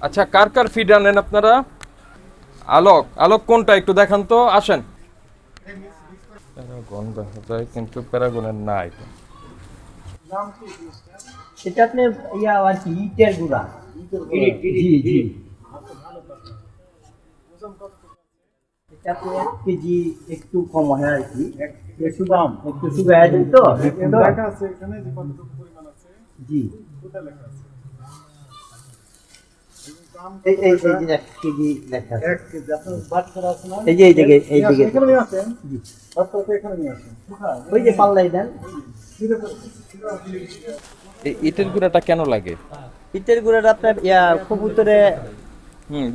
আচ্ছা, কার কার ফিড আনেন আপনারা? আলোক, আলোক কোনটা একটু দেখান তো, আসেন। প্যারাগন দেখা যায় কিন্তু প্যারাগনের না এটা। সেটা আপনি ইয়া আর কি ইটের গুঁড়া। জি জি। এটা আপনি 1 কেজি একটু কম হয় আর কি। একটু দাম একটু শুকায় দেন তো লেখা আছে এখানে যে কতটুকু পরিমাণ আছে। জি কোথায় লেখা আছে? এই যে 1 কেজি লেখা আছে। 1 কেজি আপনার বাটখারা আছে না? এই যে এই দিকে এখানে নিয়ে আসেন। জি বাটখারা এখানে নিয়ে আসেন। ওই যে পাল্লাই দেন। এই ইটের গুঁড়াটা কেন লাগে? ইটের গুঁড়াটা আপনার কবুতরে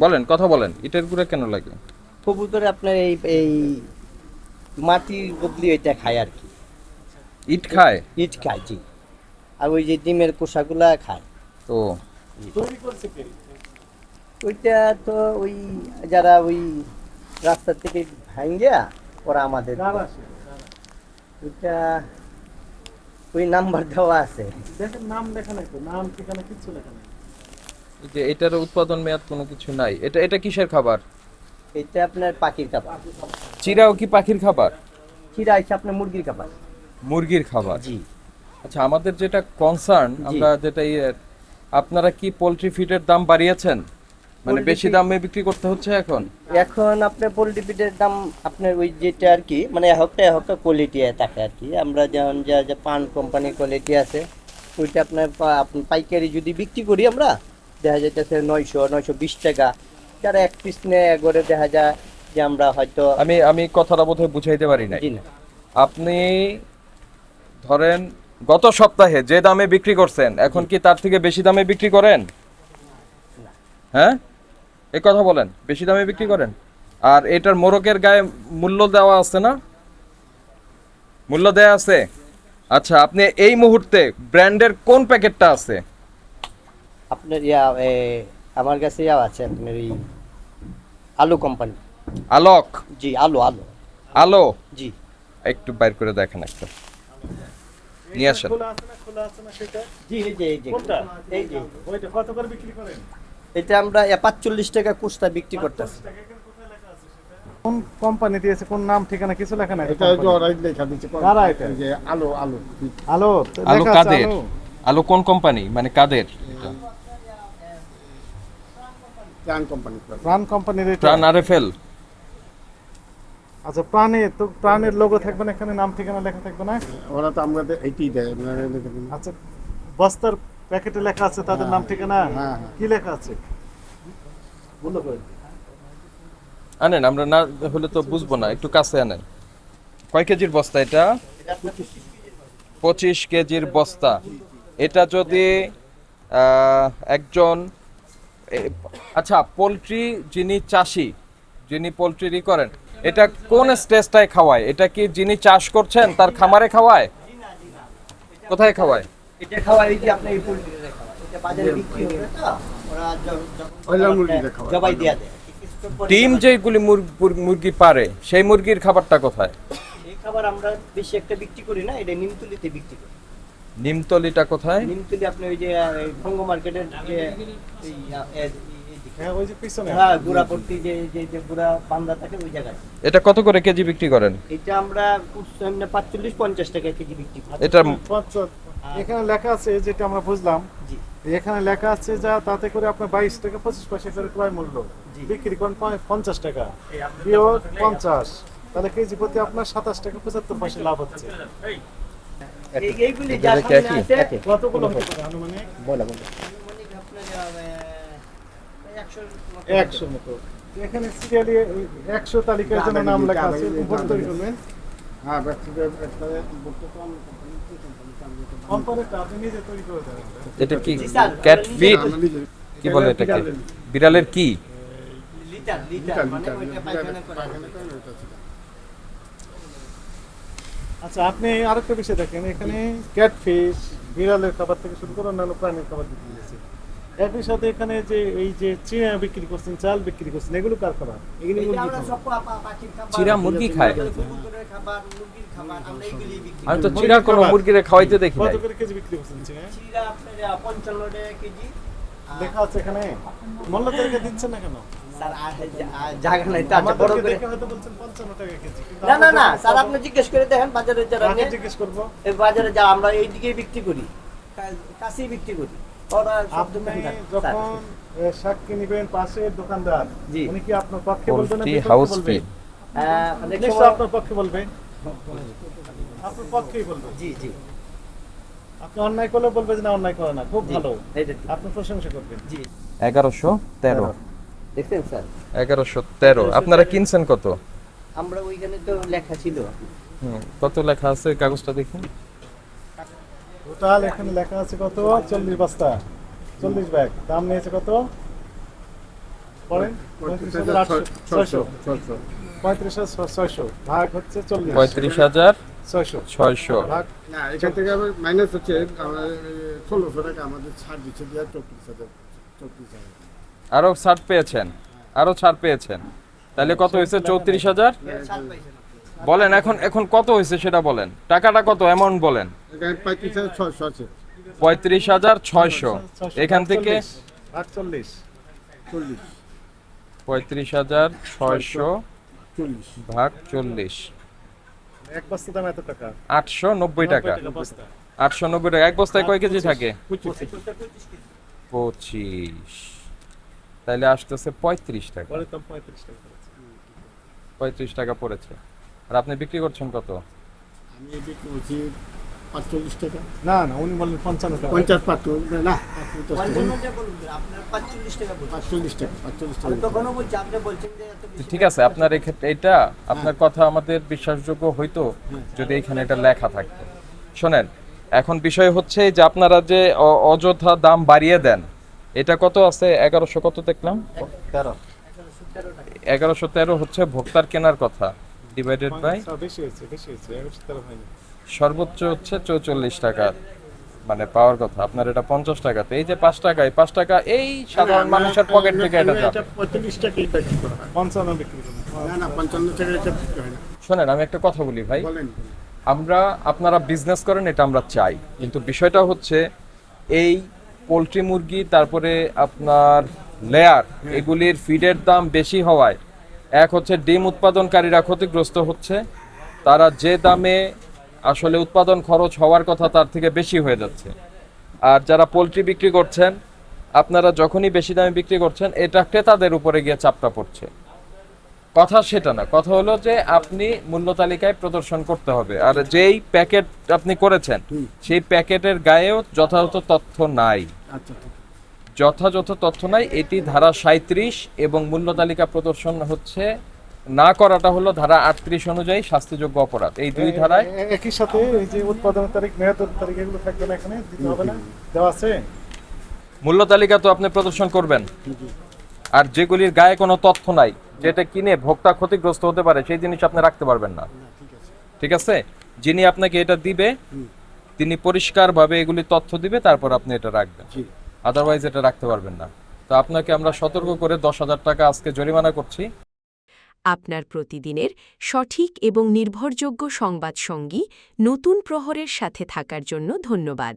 বলেন, কথা বলেন, ইটের গুঁড়া কেন লাগে? কবুতরে আপনার এই মাটির বদলি এটা খায় আর কি। ইট খায়? ইট খায় জি। আর ওই যে ডিমের কোষাগুলা খায়। ও, ওইটা তো ওই যারা ওই রাস্তা থেকে ভাঙ্গিয়া ওরা আমাদের ওইটা ওই নাম্বার দেওয়া আছে। দেখেন নাম লেখা নাই তো, নাম ঠিকানা কিচ্ছু লেখা নাই। এই যে এটার উৎপাদন মেয়াদ কোনো কিছু নাই। এটা এটা কিসের খাবার? এটা আপনার পাখির খাবার। চিরাও কি পাখির খাবার? চিরা হচ্ছে আপনার মুরগির খাবার। মুরগির খাবার। জি আচ্ছা, আমাদের যেটা কনসার্ন, আমরা যেটা আপনারা কি পোল্ট্রি ফিডের দাম বাড়িয়েছেন? মানে বেশি দামে বিক্রি করতে হচ্ছে এখন? এখন আপনার পোল্ট্রি ফিডের দাম আপনার ওই যেটা আর কি মানে একটা কোয়ালিটি থাকে আর কি। আমরা যেমন যা পান কোম্পানির কোয়ালিটি আছে ওইটা আপনার পাইকারি যদি বিক্রি করি আমরা দেখা যাইতেছে 900-920 টাকা। যারা 1 পিস নেয় একবারে দেখা যায় যে আমরা হয়তো আমি আমি কথাটা বোধহয় বুঝাইতে পারি নাই। জি না আপনি ধরেন গত সপ্তাহে যে দামে বিক্রি করছেন এখন কি তার থেকে বেশি দামে বিক্রি করেন? হ্যাঁ, এই কথা বলেন, বেশি দামে বিক্রি করেন? আর এটার মোরগের গায়ে মূল্য দেওয়া আছে না? মূল্য দেয়া আছে। আচ্ছা, আপনি এই মুহূর্তে ব্র্যান্ডের কোন প্যাকেটটা আছে? আপনার আমার কাছে আছে আপনার এই আলু কোম্পানি। আলোক? জি আলু আলু আলো? জি একটু বাইর করে দেখেন একটা, নিয়ে আসেন। খোলা আছে না সেটা? জি এই যে কোনটা? এই যে ওইটা কত করে বিক্রি করেন? এটা আমরা 45 টাকা কুস্তা বিক্রি করতেছি। কোন কোম্পানি দিয়েছে, কোন নাম ঠিকানা কিছু লেখা নাই? এটা যে ওরাই লেখা দিচ্ছে কারা এটা? যে আলো আলো আলো আলো লেখা আছে কাদের? আলো। আলো কোন কোম্পানি, মানে কাদের এটা? প্রাণ কোম্পানি প্রাণ কোম্পানির এটা। প্রাণ আরএফএল? আচ্ছা প্রাণের লোগো থাকবে না, এখানে নাম ঠিকানা লেখা থাকবে না। ওরা তো আমাদের এইটাই দেয় আপনারা দেখেন। আচ্ছা বস্তার প্যাকেটে লেখা আছে তাদের নাম ঠিকানা? হ্যাঁ। কি লেখা আছে বলো ভাই। আনেন, আমরা না হলে তো বুঝবো না, একটু কাছে আনেন। কয় কেজির বস্তা এটা? 25 কেজির বস্তা। এটা যদি একজন আচ্ছা, পোলট্রি যিনি চাষি, যিনি পোলট্রি করেন, এটা কোন স্টেজটায় খাওয়ায়? এটা কি যিনি চাষ করছেন তার খামারে খাওয়ায়? কোথায় খাওয়ায়? এটা খাওয়া এই যে আপনি এই পোল্ট্রিতে খাওয়া এটা বাজারে বিক্রি হবে তো ওরা ওইলা মুরগিতে খাওয়ায়। জবাই দেয়া দেয়। ডিম যেগুলি মুরগি পারে সেই মুরগির খাবারটা কোথায়? এই খাবার আমরা বেশি একটা বিক্রি করি না, এটা নিমতলিতে বিক্রি করি। নিমতলিটা কোথায়? নিমতলি আপনি ওই যে ভঙ্গ মার্কেটের যে এই হ্যাঁ ওই যে পিছনে। হ্যাঁ গুড়াপট্টি যে গুড়া বান্দা থাকে ওই জায়গায়। এটা কত করে কেজি বিক্রি করেন? এটা আমরা 45-50 টাকা কেজি বিক্রি করি। এটা এখানে লেখা আছে যেটা আমরা বুঝলাম, জি এখানে লেখা আছে যা তাতে করে আপনার 22 টাকা 25 পয়সা করে ক্রয় মূল্য, বিক্রি করেন 50 টাকা, পিওর 50, তাহলে কেজি প্রতি আপনার 27 টাকা 75 পয়সা লাভ হচ্ছে। এইগুলি যা এটা সামনে কি? আছে কতগুলো হতে পারে আনুমানিক? আনুমানিক আপনার 100 মতো। এখানে সিরিয়ালি 100 তালিকায় যেন নাম লেখা আছে, বোর্ড তৈরি করবেন। হ্যাঁ ব্যক্তিগত একটা বলতে তো কোম্পানিটা আপনি নিজে তৈরি করে দেবেন। এটা কি জি স্যার, ক্যাট আমরা ফিড? আমরা নিজে কি বলে এটাকে? বিড়ালের কি? লিটার মানে ওইটা পায়খানা করা আচ্ছা আপনি আরেকটা বিষয় দেখেন, এখানে ক্যাটফিশ, বিড়ালের খাবার থেকে শুরু করে অন্যান্য প্রাণীর খাবার বিক্রি করছে। একই সাথে এখানে যে এই যে চিড়া বিক্রি করছেন, চাল বিক্রি করছেন, এগুলো কার খাবার? এগুলো এটা মুরগি আমরা খাবার। সব পাখির খাবার, চিড়া মুরগি খায়? কবুতরের খাবার, মুরগির খাবার আমরা এগুলি বিক্রি আমি করি। তো চিড়া কোনো মুরগিরে খাওয়াইতে দেখি কত নাই। করে কেজি বিক্রি করছেন চিড়া? চিড়া আপনার 55 টাকা কেজি লেখা আছে এখানে মূল্য তালিকা দিচ্ছেন না কেন? স্যার জায়গা নাই তো, আচ্ছা বড় আমাদেরকে করে। দেখে হয়তো বলছেন 55 টাকা কেজি, কিন্তু না না না আমাদের স্যার, আপনি জিজ্ঞেস করে দেখেন বাজারে যারা কাকে নেয়, জিজ্ঞেস করবো? এই বাজারে যা আমরা এইদিকে বিক্রি করি, কাছেই বিক্রি করি, ওরা সব আপনি দোকানদার, স্যার। যখন শাক নিবেন পাশের দোকানদার, জি। উনি কি আপনার পক্ষে বলবেন না পোল্ট্রি বিপক্ষে হাউস বলবে? ফিড অনেক নিশ্চয়ই সময় আপনার পক্ষে বলবে, আপনার পক্ষেই বলবে। জি জি আপনি অন্যায় করলে বলবে যে না অন্যায় করে না, খুব জি, ভালো, এইটা ঠিক। আপনি প্রশংসা করবেন। জি 1113 দেখছেন স্যার, 1113 আপনারা কিনছেন কত? আমরা ওইখানে তো লেখা ছিল। কত লেখা আছে কাগজটা দেখুন। টোটাল এখানে লেখা আছে কত? 40 বস্তা, 40 ব্যাগ, দাম নিয়েছে কত? পড়েন 35,600, 35,600 ভাগ হচ্ছে 40, 35,600 ভাগ না এখান থেকে আবার মাইনাস হচ্ছে আমার 1600 টাকা আমাদের ছাড় দিচ্ছে দিয়ে 34,000 আরো ছাড় পেয়েছেন, আরো ছাড় পেয়েছেন, তাহলে কত হয়েছে? 34,000 বলেন। এখন কত হয়েছে সেটা বলেন, টাকাটা কত অ্যামাউন্ট বলেন। এখানে 35,600 আছে 35,600 এখান থেকে ভাগ 40, 35,600 40 ভাগ 40 এক বস্তা দাম এত টাকা, 890 টাকা। 90 বস্তা। 890 টাকা। এক বস্তায় কয় কেজি থাকে? 25 25, তাহলে আসতেছে 35 টাকা। পরে দাম 35 টাকা করেছে। 35 টাকা পড়েছে। আর আপনি বিক্রি করছেন কত? আমি বিক্রি করছি 45 টাকা, না না উনি বললেন 55 টাকা। 50 55 না 45 টাকা, আপনার 45 টাকা বলছেন। 45 টাকা 45 আমি টাকা তখনও বলছি, আপনি বলছেন যে এত বেশি ঠিক আছে, আপনার এক্ষেত্রে এটা আপনার কথা আমাদের বিশ্বাসযোগ্য হইতো যদি এখানে এটা লেখা থাকতো। শোনেন, এখন বিষয় হচ্ছে যে আপনারা যে অযথা দাম বাড়িয়ে দেন। এটা কত আছে? 1100 কত দেখলাম? 1113 হচ্ছে ভোক্তার কেনার কথা, ডিভাইডেড বাই বেশি হয়েছে, বেশি হয়েছে, 1113 হয়নি। সর্বোচ্চ হচ্ছে 44 টাকা মানে পাওয়ার কথা, আপনার এটা 50 টাকাতে। এই যে 5 টাকা, এই 5 টাকা এই সাধারণ মানুষের পকেট থেকে এটা যাবে। 45 টাকাই বিক্রি করা হয়। 55 বিক্রি করুন। না না 55 টাকা এটা বিক্রি হয় না। শোনেন, আমি একটা কথা বলি ভাই, বলেন আপনারা বিজনেস করেন, এটা আমরা চাই, কিন্তু বিষয়টা হচ্ছে এই পোলট্রি মুরগি, তারপরে আপনার লেয়ার, এগুলির ফিডের দাম বেশি হওয়ায় এক হচ্ছে ডিম উৎপাদনকারীরা ক্ষতিগ্রস্ত হচ্ছে, তারা যে দামে আসলে উৎপাদন খরচ হওয়ার কথা তার থেকে বেশি হয়ে যাচ্ছে। আর যারা পোলট্রি বিক্রি করছেন, আপনারা যখনই বেশি দামে বিক্রি করছেন, এটা ক্রেতাদের উপরে গিয়ে চাপটা পড়ছে। কথা সেটা না, কথা হলো যে আপনি মূল্য তালিকায় প্রদর্শন করতে হবে, আর যেই প্যাকেট আপনি করেছেন সেই প্যাকেটের গায়েও যথাযথ তথ্য নাই, আচ্ছা ঠিক যথাযথ তথ্য নাই। এটি ধারা 37 এবং মূল্য তালিকা প্রদর্শন হচ্ছে না করাটা হলো ধারা 38 অনুযায়ী শাস্তিযোগ্য অপরাধ। এই দুই ধারায় একই সাথে এই যে উৎপাদনের তারিখ, মেয়াদের তারিখ, এগুলো থাকবে না, এখানে দিতে হবে না, দেওয়া আছে। মূল্য তালিকা তো আপনি প্রদর্শন করবেন, আর যেগুলির গায়ে কোনো তথ্য নাই, যেটা কিনে ভোক্তা ক্ষতিগ্রস্ত হতে পারে, সেই জিনিস আপনি রাখতে পারবেন না। ঠিক আছে, যিনি আপনাকে এটা দিবে তিনি পরিষ্কারভাবে এগুলি তথ্য দিবে, তারপর আপনি এটা রাখবেন, আদারওয়াইজ এটা রাখতে পারবেন না। তো আপনাকে আমরা সতর্ক করে 10,000 টাকা আজকে জরিমানা করছি। আপনার প্রতিদিনের সঠিক এবং নির্ভরযোগ্য সংবাদ সঙ্গী নতুন প্রহরের সাথে থাকার জন্য ধন্যবাদ।